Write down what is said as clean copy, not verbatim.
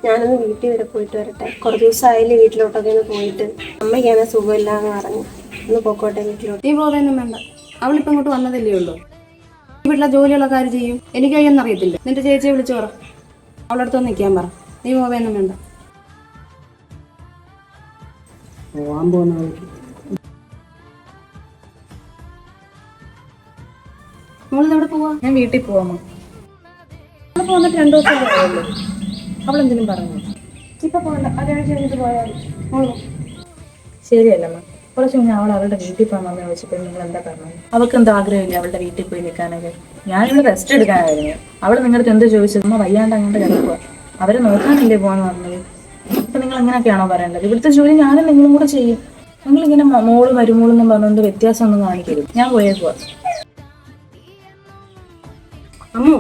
ഞാനൊന്ന് വീട്ടിൽ വരെ പോയിട്ട് വരട്ടെ. കുറച്ച് ദിവസമായില്ലേ വീട്ടിലോട്ടൊക്കെ ഒന്ന് പോയിട്ട്. അമ്മയ്ക്കാണ് സുഖമില്ലാന്ന് പറഞ്ഞു. ഒന്ന് പൊക്കോട്ടെ വീട്ടിലോട്ട്. നീ പോവേന്നും വേണ്ട. അവളിപ്പോ ഇങ്ങോട്ട് വന്നതല്ലേ ഉള്ളൂ. വീട്ടിലെ ജോലിയുള്ള കാര്യം ചെയ്യും. എനിക്ക് കഴിയൊന്നും അറിയത്തില്ല. നിന്റെ ചേച്ചിയെ വിളിച്ചു പറ, അവളുടെ അടുത്തൊന്ന് നിൽക്കാൻ പറ. നീ പോവേന്നും വേണ്ട. പോവാൻ പോകുന്ന മോളിതെവിടെ പോവാ? ഞാൻ വീട്ടിൽ പോവാമോ? അവൾ പോന്നിട്ട് 2 ദിവസം ആയല്ലോ. അവളെന്തിനും പറഞ്ഞു. ഇപ്പൊ പോകണ്ട, ഒരാഴ്ച കഴിഞ്ഞിട്ട് പോയാൽ മോള് ശരിയല്ലമ്മ. കുറച്ച് മുന്നേ അവൾ അവളുടെ വീട്ടിൽ പോകാമെന്ന് ചോദിച്ചപ്പോൾ നിങ്ങൾ എന്താ പറഞ്ഞത്? അവൾക്ക് എന്താ ആഗ്രഹമില്ല അവളുടെ വീട്ടിൽ പോയി നിൽക്കാനൊക്കെ? ഞാനിവിടെ റെസ്റ്റ് എടുക്കാനായിരുന്നു. അവൾ നിങ്ങളുടെ അടുത്ത് എന്ത് ചോദിച്ചത്? അമ്മ വയ്യാണ്ട് അങ്ങോട്ട് കിടക്കുക, അവരെ നോക്കാനല്ലേ പോകാന്ന് പറഞ്ഞത്. ഇപ്പൊ നിങ്ങൾ എങ്ങനെയൊക്കെയാണോ പറയേണ്ടത്? ഇവിടുത്തെ ജോലി ഞാനും നിങ്ങളും കൂടെ ചെയ്യും. നിങ്ങളിങ്ങനെ മോള് മരുമോളെന്നും പറഞ്ഞുകൊണ്ട് വ്യത്യാസം ഒന്നും കാണിക്കരുത്. ഞാൻ പോയേക്കുവാ. അമ്മു